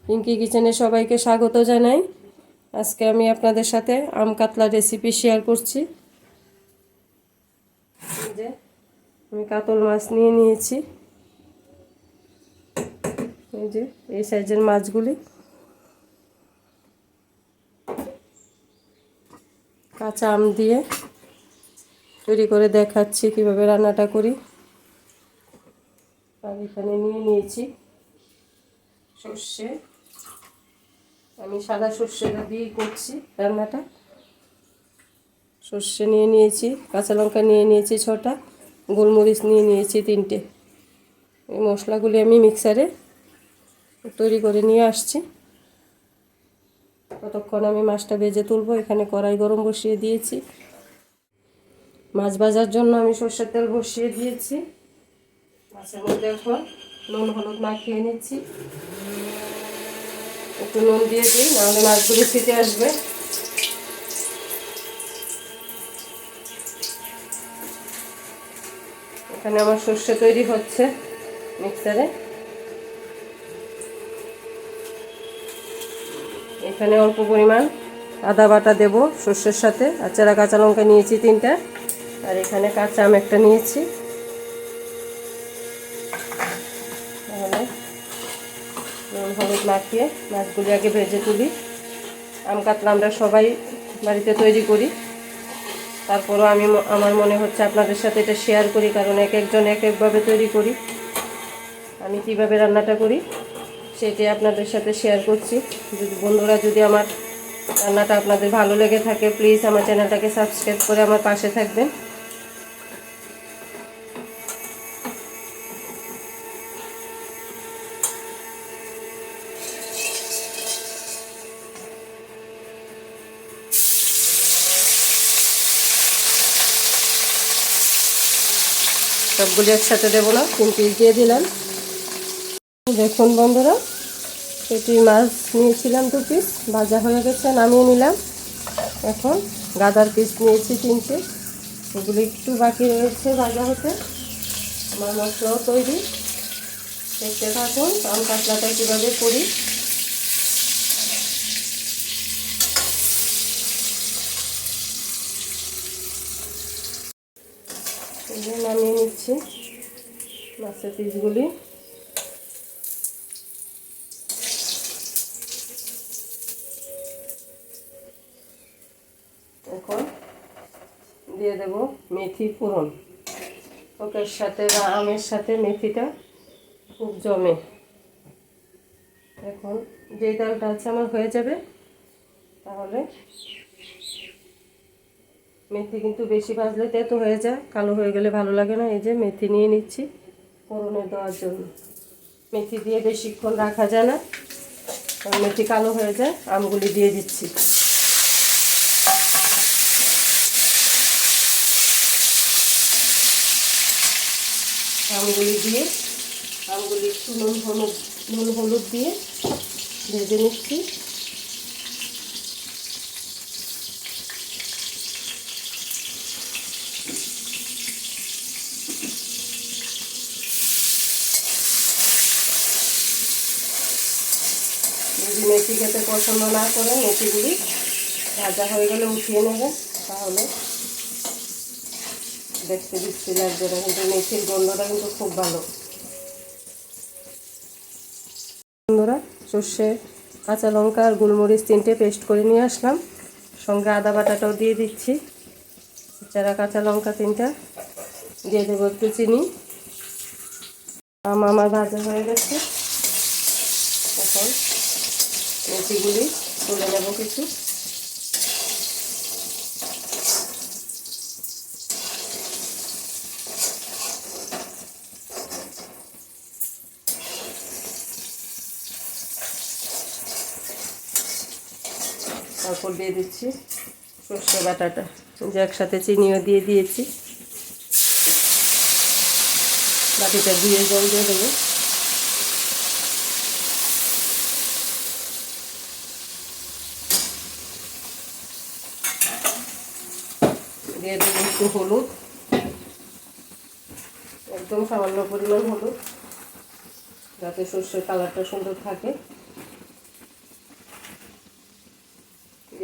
পিঙ্কি কিচেনে সবাইকে স্বাগত জানাই। আজকে আমি আপনাদের সাথে আম কাতলা রেসিপি শেয়ার করছি। এই যে আমি কাতল মাছ নিয়ে নিয়েছি, এই যে এই সাইজের মাছগুলি। কাঁচা আম দিয়ে তৈরি করে দেখাচ্ছি কিভাবে রান্নাটা করি। আর এখানে নিয়ে নিয়েছি সর্ষে, আমি সাদা সর্ষেটা দিয়ে করছি রান্নাটা। সর্ষে নিয়ে নিয়েছি, কাঁচা লঙ্কা নিয়ে নিয়েছি 6টা, গোলমরিচ নিয়ে নিয়েছি 3টে। এই মশলাগুলি আমি মিক্সারে তৈরি করে নিয়ে আসছি। ততক্ষণ আমি মাছটা ভেজে তুলব। এখানে কড়াই গরম বসিয়ে দিয়েছি। মাছ ভাজার জন্য আমি সর্ষের তেল বসিয়ে দিয়েছি। মাছের মধ্যে এখন নুন হলুদ মাখিয়ে নিচ্ছি। একটু নুন দিয়ে দিই, নাহলে মাছগুলি ফিটে আসবে। এখানে আমার সর্ষে তৈরি হচ্ছে মিক্সারে। এখানে অল্প পরিমাণ আদা বাটা দেব সর্ষের সাথে। আর চেরা কাঁচা লঙ্কা নিয়েছি 3টা, আর এখানে কাঁচা আম একটা নিয়েছি। তাহলে নুন হলুদ মাখিয়ে মাছগুলি আগে ভেজে তুলি। আম কাতলা আমরা সবাই বাড়িতে তৈরি করি, তারপরও আমার মনে হচ্ছে আপনাদের সাথে এটা শেয়ার করি, কারণ এক একজন এক একভাবে তৈরি করি। আমি কিভাবে রান্নাটা করি সেটাই আপনাদের সাথে শেয়ার করছি। বন্ধুরা, যদি আমার রান্নাটা আপনাদের ভালো লেগে থাকে, প্লিজ আমার চ্যানেলটাকে সাবস্ক্রাইব করে আমার পাশে থাকবেন। সবগুলি একসাথে দেবো না, 3 পিস দিয়ে দিলাম। দেখুন বন্ধুরা, পেটি মাছ নিয়েছিলাম 2 পিস, ভাজা হয়ে গেছে, নামিয়ে নিলাম। এখন গাদার পিস নিয়েছি 3টে, এগুলো একটু বাকি রয়েছে ভাজা হতে। আমার মশলাও তৈরি, দেখতে থাকুন আম কাতলাটা কীভাবে করি। নামিয়ে নিচ্ছি মাছের পিসগুলি। এখন দিয়ে দেব মেথি ফোড়ন। ওকের সাথে বা আমের সাথে মেথিটা খুব জমে। এখন যে ডালটা আছে আমার হয়ে যাবে। তাহলে মেথি কিন্তু বেশি ভাজলে তেতো হয়ে যায়, কালো হয়ে গেলে ভালো লাগে না। এই যে মেথি নিয়ে নিচ্ছি ফোড়নে দেওয়ার জন্য। মেথি দিয়ে বেশিক্ষণ রাখা যায় না, কারণ মেথি কালো হয়ে যায়। আমগুলি দিয়ে দিচ্ছি। আমগুলি দিয়ে আমগুলি একটু নুন হলুদ দিয়ে ভেজে নিচ্ছি। যদি মেথি খেতে পছন্দ না করেন, মেথিগুলি ভাজা হয়ে গেলে উঠিয়ে নেবেন, তাহলে দেখতে বিশ্রী লাগবে না। কিন্তু মেথির গন্ধটা কিন্তু খুব ভালো। বন্ধুরা, সর্ষে, কাঁচা লঙ্কা আর গোলমরিচ 3টে পেস্ট করে নিয়ে আসলাম। সঙ্গে আদা বাটাটাও দিয়ে দিচ্ছি। চেরা কাঁচা লঙ্কা 3টা দিয়ে দেবো, একটু চিনি। আমার ভাজা হয়ে গেছে। এখন মেথিগুলি তুলে নেব কিছু। তারপর দিয়ে দিচ্ছি সর্ষে বাটাটা, যে একসাথে চিনিও দিয়ে দিয়েছি। বাটিটা দিয়ে জল দিয়ে দেবো। দিয়ে দেবো একটু হলুদ, একদম সামান্য পরিমাণ হলুদ, যাতে সর্ষের কালারটা সুন্দর থাকে।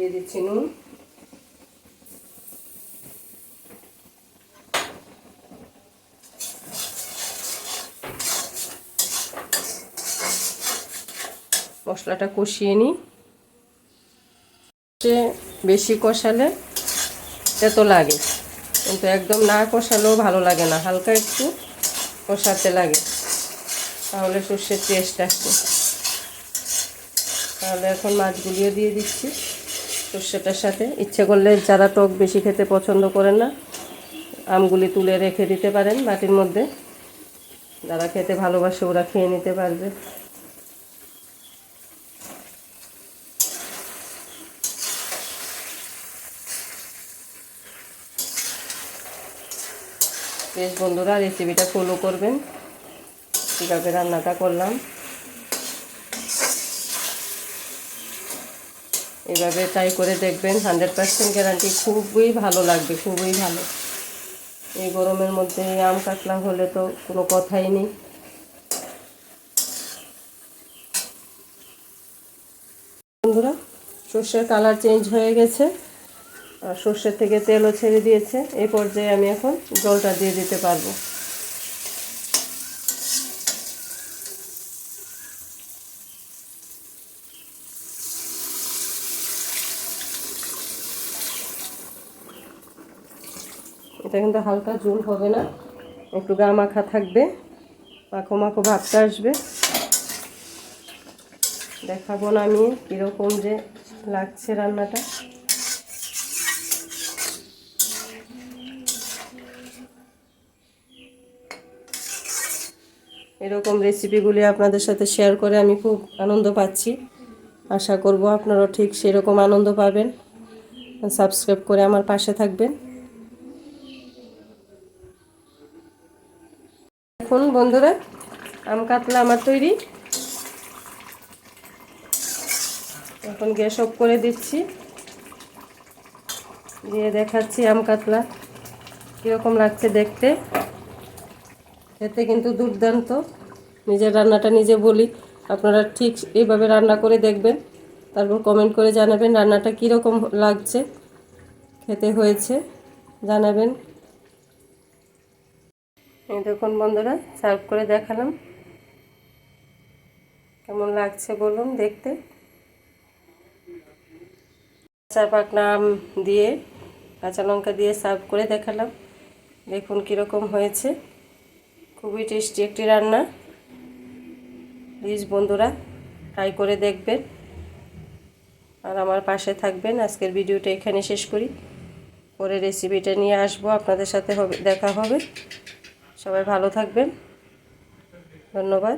দিয়ে দিচ্ছি নুন, মশলাটা কষিয়ে নিই। বেশি কষালে তেতো লাগে, কিন্তু একদম না কষালেও ভালো লাগে না, হালকা একটু কষাতে লাগে, তাহলে সর্ষের টেস্ট আসবে। তাহলে এখন মাছগুলিও দিয়ে দিচ্ছি সর্ষেটার সাথে। ইচ্ছে করলে যারা টক বেশি খেতে পছন্দ করেন না, আমগুলি তুলে রেখে দিতে পারেন বাটির মধ্যে, যারা খেতে ভালোবাসে ওরা খেয়ে নিতে পারবে। বেশ বন্ধুরা, রেসিপিটা ফলো করবেন, কীভাবে রান্নাটা করলাম। এভাবে ট্রাই করে দেখবেন, 100% গ্যারান্টি, খুবই ভালো লাগবে, খুবই ভালো। এই গরমের মধ্যে আম কাতলা হলে তো কোনো কথাই নেই। বন্ধুরা, সর্ষের কালার চেঞ্জ হয়ে গেছে আর সর্ষের থেকে তেলও ছেড়ে দিয়েছে। এই পর্যায়ে আমি এখন জলটা দিয়ে দিতে পারবো। এটা কিন্তু হালকা ঝোল হবে না, একটু গা মাখা থাকবে, মাখো মাখো ভাবটা আসবে। দেখাবো না আমি কীরকম যে লাগছে রান্নাটা। এরকম রেসিপিগুলি আপনাদের সাথে শেয়ার করে আমি খুব আনন্দ পাচ্ছি। আশা করব আপনারাও ঠিক সেরকম আনন্দ পাবেন। সাবস্ক্রাইব করে আমার পাশে থাকবেন। এখন বন্ধুরা, আম কাতলা আমার তৈরি। এখন গ্যাস অফ করে দিচ্ছি, দিয়ে দেখাচ্ছি আম কাতলা কীরকম লাগছে দেখতে। খেতে কিন্তু দুর্দান্ত। নিজের রান্নাটা নিজে বলি, আপনারা ঠিক এইভাবে রান্না করে দেখবেন, তারপর কমেন্ট করে জানাবেন রান্নাটা কীরকম লাগছে, খেতে হয়েছে জানাবেন। এই দেখুন বন্ধুরা, সার্ভ করে দেখালাম, কেমন লাগছে বলুন দেখতে। কাঁচা পাকনা আম দিয়ে, কাঁচা লঙ্কা দিয়ে সার্ভ করে দেখালাম, দেখুন কীরকম হয়েছে। খুবই টেস্টি একটি রান্না। প্লিজ বন্ধুরা ট্রাই করে দেখবেন আর আমার পাশে থাকবেন। আজকের ভিডিওটা এখানে শেষ করি, পরে রেসিপিটা নিয়ে আসবো, আপনাদের সাথে দেখা হবে। সবাই ভালো থাকবেন, ধন্যবাদ।